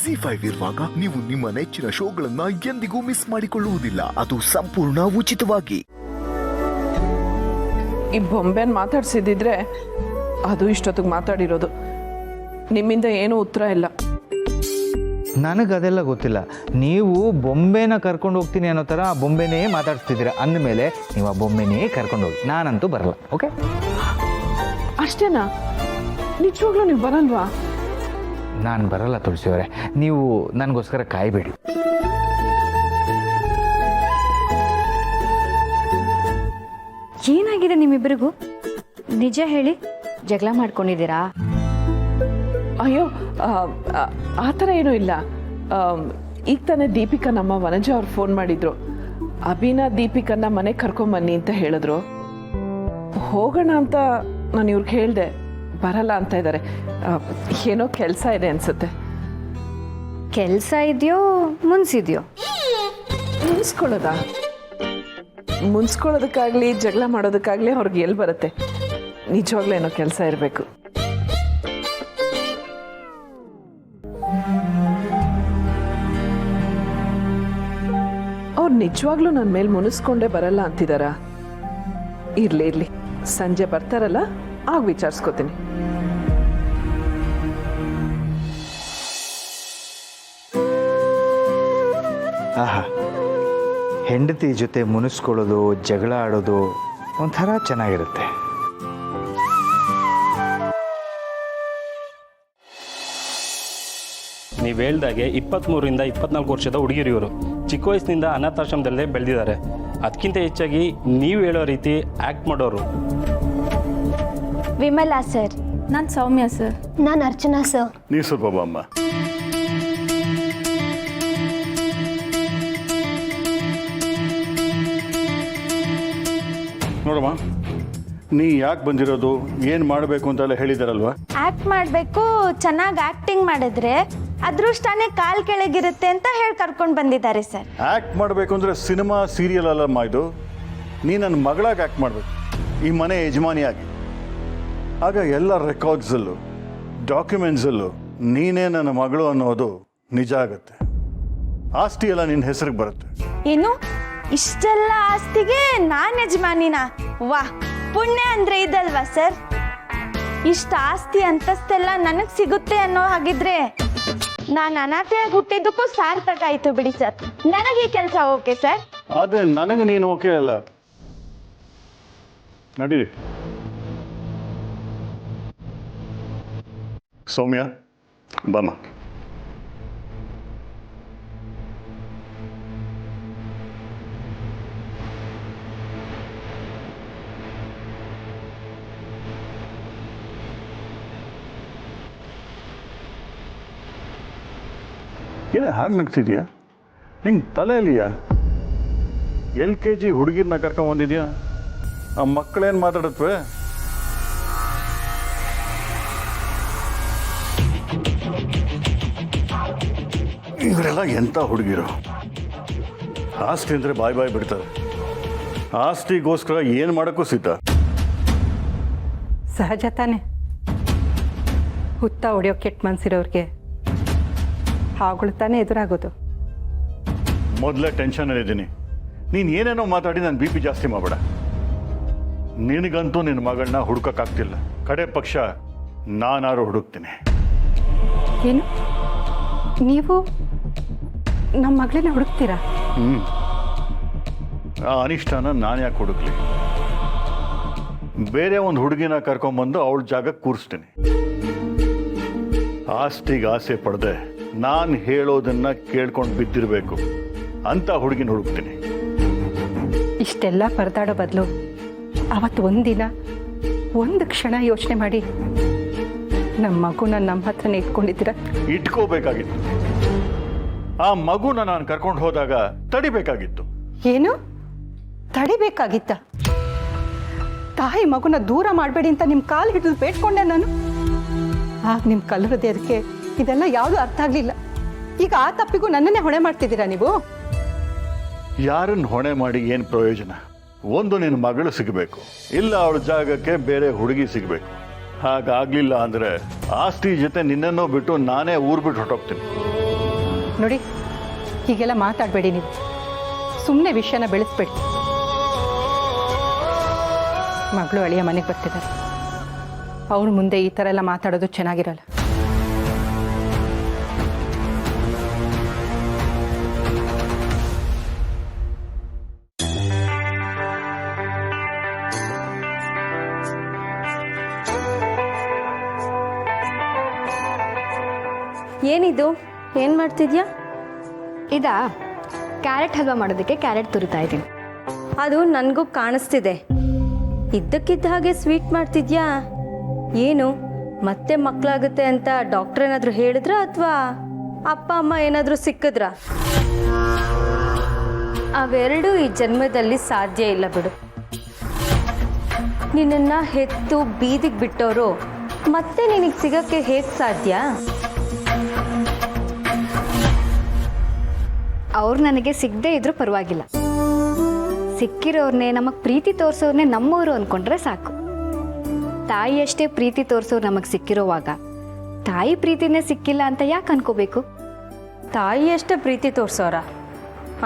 ZEE5 ಇರುವಾಗ ನೀವು ನಿಮ್ಮ ನೆಚ್ಚಿನ ಶೋಗಳನ್ನ ಎಂದಿಗೂ ಮಿಸ್ ಮಾಡಿಕೊಳ್ಳುವುದಿಲ್ಲ. ಅದು ಸಂಪೂರ್ಣ ಉಚಿತವಾಗಿ. ಈ ಬೊಂಬೆನ್ ಮಾತಾಡ್ಸಿದ್ರೆ ಅದು ಇಷ್ಟೊತ್ತಿಗೆ ಮಾತಾಡಿರೋದು. ನಿಮ್ಮಿಂದ ಏನೂ ಉತ್ತರ ಇಲ್ಲ. ನನಗದೆಲ್ಲ ಗೊತ್ತಿಲ್ಲ. ನೀವು ಬೊಂಬೆನ ಕರ್ಕೊಂಡು ಹೋಗ್ತೀನಿ ಅನ್ನೋ ಥರ ಆ ಬೊಂಬೆನೇ ಮಾತಾಡ್ಸ್ತಿದ್ದೀರ. ಅಂದಮೇಲೆ ನೀವು ಆ ಬೊಂಬೆನೇ ಕರ್ಕೊಂಡು ಹೋಗಿ, ನಾನಂತೂ ಬರಲ್ಲ. ಓಕೆ, ಅಷ್ಟೇನಾ? ನಿಜವಾಗ್ಲೂ ನೀವು ಬರಲ್ವಾ? ನಾನು ಬರಲ್ಲ ತುಳಸಿಯವರೇ, ನೀವು ನನಗೋಸ್ಕರ ಕಾಯಬೇಡಿ. ಏನಾಗಿದೆ ನಿಮ್ಮಿಬ್ಬರಿಗೂ? ನಿಜ ಹೇಳಿ, ಜಗಳ ಮಾಡ್ಕೊಂಡಿದ್ದೀರಾ? ಅಯ್ಯೋ, ಆ ಥರ ಏನೂ ಇಲ್ಲ. ಈಗ ತಾನೇ ದೀಪಿಕಾ ನಮ್ಮ ವನಜ ಅವ್ರು ಫೋನ್ ಮಾಡಿದ್ರು. ಅಭಿನಾ ದೀಪಿಕನ್ನ ಮನೆಗೆ ಕರ್ಕೊಂಬನ್ನಿ ಅಂತ ಹೇಳಿದ್ರು. ಹೋಗೋಣ ಅಂತ ನಾನು ಇವ್ರಿಗೆ ಹೇಳಿದೆ, ಬರಲ್ಲ ಅಂತ ಇದ್ದಾರೆ. ಏನೋ ಕೆಲಸ ಇದೆ ಅನ್ಸುತ್ತೆ. ಕೆಲಸ ಇದೆಯೋ ಮುನ್ಸಿದೆಯೋ? ಮುನ್ಸ್ಕೊಳ್ಳೋದಕ್ಕಾಗ್ಲಿ ಜಗಳ ಮಾಡೋದಕ್ಕಾಗ್ಲಿ ಅವ್ರಿಗೆ ಎಲ್ಲಿ ಬರುತ್ತೆ? ನಿಜವಾಗ್ಲೂ ಏನೋ ಕೆಲಸ ಇರಬೇಕು. ಅವ್ರು ನಿಜವಾಗ್ಲೂ ನನ್ನ ಮೇಲೆ ಮುನಿಸ್ಕೊಂಡೇ ಬರಲ್ಲ ಅಂತಿದಾರ? ಇರ್ಲಿ, ಸಂಜೆ ಬರ್ತಾರಲ್ಲ, ಆಗ ವಿಚಾರಿಸ್ಕೋತೀನಿ. ಆಹಾ, ಹೆಂಡತಿ ಜೊತೆ ಮುನಿಸ್ಕೊಳ್ಳೋದು, ಜಗಳ ಆಡೋದು ಒಂಥರ ಚೆನ್ನಾಗಿರುತ್ತೆ. ನೀವು ಹೇಳ್ದಾಗೆ 23ರಿಂದ 24 ವರ್ಷದ ಹುಡುಗಿರು ಇವರು. ಚಿಕ್ಕ ವಯಸ್ಸಿನಿಂದ ಅನಾಥಾಶ್ರಮದಲ್ಲೇ ಬೆಳೆದಿದ್ದಾರೆ. ಅದಕ್ಕಿಂತ ಹೆಚ್ಚಾಗಿ ನೀವು ಹೇಳೋ ರೀತಿ ಆ್ಯಕ್ಟ್ ಮಾಡೋರು. ವಿಮಲಾ ಸರ್. ನಾನು ಸೌಮ್ಯ ಸರ್. ನಾನು ಅರ್ಚನಾ ಸರ್. ನೀ ಸ್ವಲ್ಪ ಬಾಮ್ಮ. ನೋಡಮ್ಮ, ನೀ ಯಾಕೆ ಬಂದಿರೋದು, ಏನು ಮಾಡಬೇಕು ಅಂತೆಲ್ಲ ಹೇಳಿದಾರಲ್ವಾ? ಆಕ್ಟ್ ಮಾಡಬೇಕು, ಚೆನ್ನಾಗಿ ಆಕ್ಟಿಂಗ್ ಮಾಡಿದ್ರೆ ಅದೃಷ್ಟನೇ ಕಾಲ್ ಕೆಳಗಿರುತ್ತೆ ಅಂತ ಹೇಳಿ ಕರ್ಕೊಂಡು ಬಂದಿದ್ದಾರೆ ಸರ್. ಆ್ಯಕ್ಟ್ ಮಾಡಬೇಕು ಅಂದರೆ ಸಿನಿಮಾ ಸೀರಿಯಲ್ ಅಲ್ಲಮ್ಮ ಇದು. ನೀ ನನ್ನ ಮಗಳಾಗಿ ಆ್ಯಕ್ಟ್ ಮಾಡಬೇಕು, ಈ ಮನೆ ಯಜಮಾನಿಯಾಗಿ. ಆಗ ಎಲ್ಲ ರೆಕಾರ್ಡ್ಸಲ್ಲೂ ಡಾಕ್ಯುಮೆಂಟ್ಸಲ್ಲೂ ನೀನೇ ನನ್ನ ಮಗಳು ಅನ್ನೋದು ನಿಜ ಆಗುತ್ತೆ. ಆಸ್ತಿ ಎಲ್ಲ ನಿನ್ನ ಹೆಸರಿಗೆ ಬರುತ್ತೆ. ಏನು ಇಷ್ಟೆಲ್ಲ ಆಸ್ತಿಗೆ ನಾನು ಯಜಮಾನಿನ? ವಾಹ್, ಪುಣ್ಯ ಅಂದ್ರೆ ಇದಲ್ವಾ ಸರ್? ಇಷ್ಟ ಆಸ್ತಿ ಅಂತಸ್ತೆಲ್ಲ ನನಗೆ ಸಿಗುತ್ತೆ ಅನ್ನೋ ಹಾಗಿದ್ರೆ ನಾನು ಅನಾಥೆಯಾಗಿ ಹುಟ್ಟಿದ್ದಕ್ಕೂ ಸಾರ್ಥಕ ಆಯ್ತು ಬಿಡಿ ಸರ್. ನನಗೆ ಈ ಕೆಲಸ ಓಕೆ ಸರ್. ಆದರೆ ನನಗೆ ನೀನು ಓಕೆ ಅಲ್ಲ. ನಡೀರಿ. ಸೌಮ್ಯ ಬಾಮ. ಏನೇ ಹಾಗೆ ನಗ್ತಿದ್ಯಾ? ನಿಂಗೆ ತಲೆಯಲ್ಲಿಯಾ? LKG ಹುಡುಗಿರ್ನ ಕರ್ಕೊಂಬಂದಿದ್ಯಾ? ಆ ಮಕ್ಕಳೇನು ಮಾತಾಡತ್ವೆ? ಇವರೆಲ್ಲ ಎಂಥ ಹುಡುಗಿರು? ಆಸ್ತಿ ಅಂದರೆ ಬಾಯ್ ಬಿಡ್ತಾರೆ. ಆಸ್ತಿಗೋಸ್ಕರ ಏನು ಮಾಡೋಕ್ಕೂ ಸಿದ್ಧ. ಸಹಜ ತಾನೆ, ಹುತ್ತ ಹೊಡೆಯೋ ಕೆಟ್ಟ ಮನ್ಸಿರೋರಿಗೆ ಹಾಗಳು ತಾನೇ ಎದುರಾಗೋದು. ಮೊದಲೇ ಟೆನ್ಷನಲ್ಲಿದ್ದೀನಿ. ನೀನು ಏನೇನೋ ಮಾತಾಡಿ ನನ್ನ BP ಜಾಸ್ತಿ ಮಾಡಬೇಡ. ನಿನಗಂತೂ ನಿನ್ನ ಮಗಳನ್ನ ಹುಡುಕಕ್ಕಾಗ್ತಿಲ್ಲ. ಕಡೆ ಪಕ್ಷ ನಾನಾರು ಹುಡುಕ್ತೀನಿ. ಏನು, ನೀವು ನಮ್ಮ ಮಗಳನ್ನ ಹುಡುಕ್ತೀರಾ? ಆ ಅನಿಷ್ಟನ ನಾನು ಯಾಕೆ ಹುಡುಕ್ಲಿ? ಬೇರೆ ಒಂದು ಹುಡುಗಿನ ಕರ್ಕೊಂಬಂದು ಅವಳ ಜಾಗಕ್ಕೆ ಕೂರಿಸ್ತೀನಿ. ಆಸ್ತಿಗೆ ಆಸೆ ಪಡೆದೆ ನಾನು ಹೇಳೋದನ್ನ ಕೇಳ್ಕೊಂಡು ಬಿದ್ದಿರಬೇಕು ಅಂತ ಹುಡುಗಿನ ಹುಡುಕ್ತೀನಿ. ಇಷ್ಟೆಲ್ಲ ಪರದಾಡೋ ಬದಲು ಅವತ್ತು ಒಂದಿನ ಒಂದು ಕ್ಷಣ ಯೋಚನೆ ಮಾಡಿ ನಮ್ಮ ಮಗುನ ನಮ್ಮ ಹತ್ರನೇ ಇಟ್ಕೊಂಡಿದ್ದೀರ. ಇಟ್ಕೋಬೇಕಾಗಿತ್ತು. ಆ ಮಗುನ ನಾನು ಕರ್ಕೊಂಡು ಹೋದಾಗ ತಡಿಬೇಕಾಗಿತ್ತು. ಏನು ತಡಿಬೇಕಾಗಿತ್ತ? ತಾಯಿ ಮಗುನ ದೂರ ಮಾಡಬೇಡಿ ಅಂತ ನಿಮ್ಮ ಕಾಲು ಹಿಡಿದು ಬೇಡ್ಕೊಂಡೆ ನಾನು. ಆಗ ನಿಮ್ಮ ಕಲ್ಲರದೆ ಅದಕ್ಕೆ ಇದೆಲ್ಲ ಯಾವುದೂ ಅರ್ಥ ಆಗಲಿಲ್ಲ. ಈಗ ಆ ತಪ್ಪಿಗೂ ನನ್ನನ್ನೇ ಹೊಣೆ ಮಾಡ್ತಿದ್ದೀರಾ ನೀವು? ಯಾರನ್ನು ಹೊಣೆ ಮಾಡಿ ಏನು ಪ್ರಯೋಜನ? ಒಂದು ನಿನ್ನ ಮಗಳು ಸಿಗಬೇಕು, ಇಲ್ಲ ಅವಳ ಜಾಗಕ್ಕೆ ಬೇರೆ ಹುಡುಗಿ ಸಿಗಬೇಕು. ಹಾಗಾಗ್ಲಿಲ್ಲ ಅಂದರೆ ಆಸ್ತಿ ಜೊತೆ ನಿನ್ನನ್ನೂ ಬಿಟ್ಟು ನಾನೇ ಊರು ಬಿಟ್ಟು ಹೊರಟೋಗ್ತೀನಿ. ನೋಡಿ, ಹೀಗೆಲ್ಲ ಮಾತಾಡಬೇಡಿ ನೀವು. ಸುಮ್ಮನೆ ವಿಷಯನ ಬೆಳೆಸ್ಬೇಡಿ. ಮಗಳು ಅಳಿಯ ಮನೆಗೆ ಬರ್ತಿದ್ದಾರೆ. ಅವ್ರ ಮುಂದೆ ಈ ಥರ ಎಲ್ಲ ಮಾತಾಡೋದು ಚೆನ್ನಾಗಿರಲ್ಲ. ಏನಿದು? ಏನು ಮಾಡ್ತಿದ್ಯಾ? ಇದಾ ಕ್ಯಾರೆಟ್ ಹಲ್ವಾ ಮಾಡೋದಕ್ಕೆ ಕ್ಯಾರೆಟ್ ತುರಿತಾ ಇದ್ದೀನಿ. ಅದು ನನಗೂ ಕಾಣಿಸ್ತಿದೆ. ಇದ್ದಕ್ಕಿದ್ದ ಹಾಗೆ ಸ್ವೀಟ್ ಮಾಡ್ತಿದ್ಯಾ? ಏನು ಮತ್ತೆ ಮಕ್ಕಳಾಗುತ್ತೆ ಅಂತ ಡಾಕ್ಟರ್ ಏನಾದರೂ ಹೇಳಿದ್ರ ಅಥವಾ ಅಪ್ಪ ಅಮ್ಮ ಏನಾದರೂ ಸಿಕ್ಕಿದ್ರಾ? ಅವೆರಡೂ ಈ ಜನ್ಮದಲ್ಲಿ ಸಾಧ್ಯ ಇಲ್ಲ ಬಿಡು. ನಿನ್ನನ್ನು ಹೆತ್ತು ಬೀದಿಗೆ ಬಿಟ್ಟವರು ಮತ್ತೆ ನಿನಗೆ ಸಿಗೋಕ್ಕೆ ಹೇಗೆ ಸಾಧ್ಯ? ಅವ್ರು ನನಗೆ ಸಿಗದೇ ಇದ್ರೂ ಪರವಾಗಿಲ್ಲ. ಸಿಕ್ಕಿರೋರ್ನೇ, ನಮಗೆ ಪ್ರೀತಿ ತೋರಿಸೋರ್ನೇ ನಮ್ಮವರು ಅಂದ್ಕೊಂಡ್ರೆ ಸಾಕು. ತಾಯಿಯಷ್ಟೇ ಪ್ರೀತಿ ತೋರಿಸೋರು ನಮಗೆ ಸಿಕ್ಕಿರೋವಾಗ ತಾಯಿ ಪ್ರೀತಿನೇ ಸಿಕ್ಕಿಲ್ಲ ಅಂತ ಯಾಕೆ ಅನ್ಕೋಬೇಕು? ತಾಯಿಯಷ್ಟೇ ಪ್ರೀತಿ ತೋರಿಸೋರ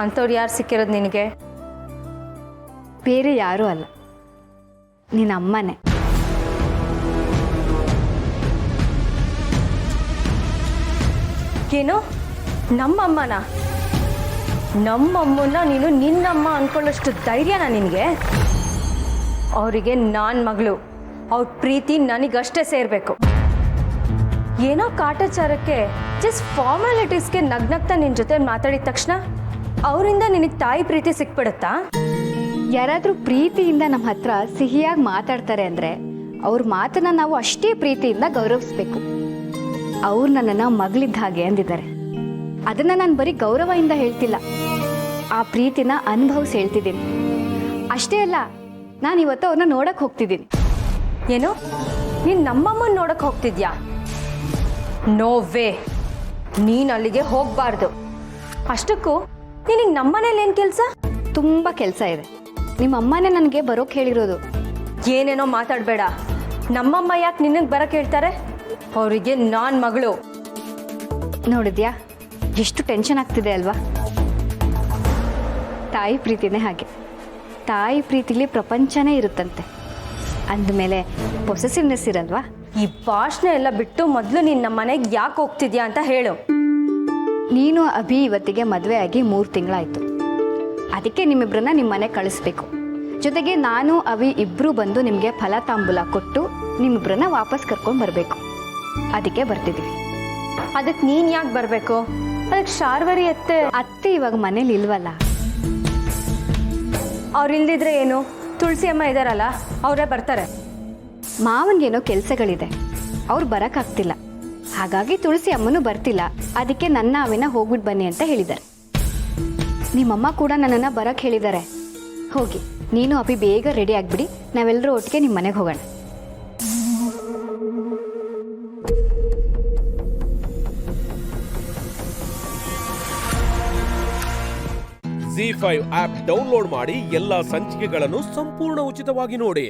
ಅಂಥವ್ರು ಯಾರು ಸಿಕ್ಕಿರೋದು ನಿನಗೆ? ಬೇರೆ ಯಾರೂ ಅಲ್ಲ, ನಿನ್ನ ಅಮ್ಮನೇ. ಏನು? ನಮ್ಮಮ್ಮನ? ನಮ್ಮಮ್ಮನ ನೀನು ನಿನ್ನಮ್ಮ ಅಂದ್ಕೊಳ್ಳೋಷ್ಟು ಧೈರ್ಯನಾ ನಿನಗೆ? ಅವರಿಗೆ ನಾನು ಮಗಳು, ಅವ್ರ ಪ್ರೀತಿ ನನಗಷ್ಟೇ ಸೇರಬೇಕು. ಏನೋ ಕಾಟಾಚಾರಕ್ಕೆ ಜಸ್ಟ್ ಫಾರ್ಮಾಲಿಟೀಸ್ಗೆ ನಗ್ನಗ್ತಾ ನಿನ್ನ ಜೊತೆ ಮಾತಾಡಿದ ತಕ್ಷಣ ಅವರಿಂದ ನಿನಗೆ ತಾಯಿ ಪ್ರೀತಿ ಸಿಕ್ಬಿಡುತ್ತಾ? ಯಾರಾದರೂ ಪ್ರೀತಿಯಿಂದ ನಮ್ಮ ಹತ್ರ ಸಿಹಿಯಾಗಿ ಮಾತಾಡ್ತಾರೆ ಅಂದರೆ ಅವ್ರ ಮಾತನ್ನ ನಾವು ಅಷ್ಟೇ ಪ್ರೀತಿಯಿಂದ ಗೌರವಿಸ್ಬೇಕು. ಅವ್ರು ನನ್ನನ್ನು ಮಗಳಿದ್ದ ಹಾಗೆ ಅಂದಿದ್ದಾರೆ. ಅದನ್ನು ನಾನು ಬರೀ ಗೌರವದಿಂದ ಹೇಳ್ತಿಲ್ಲ, ಆ ಪ್ರೀತಿನ ಅನುಭವಿಸಿ ಹೇಳ್ತಿದ್ದೀನಿ. ಅಷ್ಟೇ ಅಲ್ಲ, ನಾನು ಇವತ್ತು ಅವ್ರನ್ನ ನೋಡಕ್ಕೆ ಹೋಗ್ತಿದ್ದೀನಿ. ಏನು? ನೀನು ನಮ್ಮಮ್ಮನ ನೋಡಕ್ಕೆ ಹೋಗ್ತಿದ್ಯಾ? ನೋ ವೇ, ನೀನು ಅಲ್ಲಿಗೆ ಹೋಗಬಾರ್ದು. ಅಷ್ಟಕ್ಕೂ ನಿನಗೆ ನಮ್ಮನೇಲಿ ಏನು ಕೆಲಸ? ತುಂಬ ಕೆಲಸ ಇದೆ. ನಿಮ್ಮ ಅಮ್ಮನೇ ನನಗೆ ಬರೋಕ್ಕೆ ಹೇಳಿರೋದು. ಏನೇನೋ ಮಾತಾಡಬೇಡ. ನಮ್ಮಮ್ಮ ಯಾಕೆ ನಿನಗೆ ಬರೋಕ್ಕೆ ಹೇಳ್ತಾರೆ? ಅವರಿಗೆ ನಾನು ಮಗಳು. ನೋಡಿದ್ಯಾ ಎಷ್ಟು ಟೆನ್ಷನ್ ಆಗ್ತಿದೆ ಅಲ್ವಾ? ತಾಯಿ ಪ್ರೀತಿನೇ ಹಾಗೆ. ತಾಯಿ ಪ್ರೀತಿಲಿ ಪ್ರಪಂಚನೇ ಇರುತ್ತಂತೆ. ಅಂದಮೇಲೆ ಪೊಸೆಸಿವ್ನೆಸ್ ಇರಲ್ವಾ? ಈ ಭಾಷಣ ಎಲ್ಲ ಬಿಟ್ಟು ಮೊದಲು ನೀನು ನಮ್ಮ ಮನೆಗೆ ಯಾಕೆ ಹೋಗ್ತಿದ್ಯಾ ಅಂತ ಹೇಳು. ನೀನು ಅಭಿ ಇವತ್ತಿಗೆ ಮದುವೆ ಆಗಿ 3 ತಿಂಗಳಾಯಿತು. ಅದಕ್ಕೆ ನಿಮ್ಮಿಬ್ಬರನ್ನ ನಿಮ್ಮ ಮನೆಗೆ ಕಳಿಸ್ಬೇಕು. ಜೊತೆಗೆ ನಾನು ಅವಿ ಇಬ್ಬರು ಬಂದು ನಿಮಗೆ ಫಲ ತಾಂಬೂಲ ಕೊಟ್ಟು ನಿಮ್ಮಿಬ್ಬರನ್ನ ವಾಪಸ್ ಕರ್ಕೊಂಡು ಬರಬೇಕು. ಅದಕ್ಕೆ ಬರ್ತಿದ್ದೀವಿ. ಅದಕ್ಕೆ ನೀನು ಯಾಕೆ ಬರಬೇಕು? ಅದಕ್ಕೆ ಶಾರ್ವರಿ ಅತ್ತೆ ಇವಾಗ ಮನೇಲಿ ಇಲ್ವಲ್ಲ. ಅವ್ರು ಇಲ್ದಿದ್ರೆ ಏನು? ತುಳಸಿ ಅಮ್ಮ ಇದ್ದಾರಲ್ಲ, ಅವರೇ ಬರ್ತಾರೆ. ಮಾವನಿಗೇನೋ ಕೆಲಸಗಳಿದೆ, ಅವ್ರು ಬರೋಕ್ಕಾಗ್ತಿಲ್ಲ. ಹಾಗಾಗಿ ತುಳಸಿ ಅಮ್ಮನೂ ಬರ್ತಿಲ್ಲ. ಅದಕ್ಕೆ ನನ್ನ ಅವಿನ ಹೋಗ್ಬಿಟ್ಟು ಬನ್ನಿ ಅಂತ ಹೇಳಿದ್ದಾರೆ. ನಿಮ್ಮಮ್ಮ ಕೂಡ ನನ್ನನ್ನು ಬರೋಕ್ಕೆ ಹೇಳಿದ್ದಾರೆ. ಹೋಗಿ ನೀನು ಅಭಿ ಬೇಗ ರೆಡಿ ಆಗಿಬಿಡಿ, ನಾವೆಲ್ಲರೂ ಒಟ್ಟಿಗೆ ನಿಮ್ಮ ಮನೆಗೆ ಹೋಗೋಣ. ZEE5 ಆಪ್ ಡೌನ್ಲೋಡ್ ಮಾಡಿ ಎಲ್ಲಾ ಸಂಚಿಕೆಗಳನ್ನು ಸಂಪೂರ್ಣ ಉಚಿತವಾಗಿ ನೋಡಿ.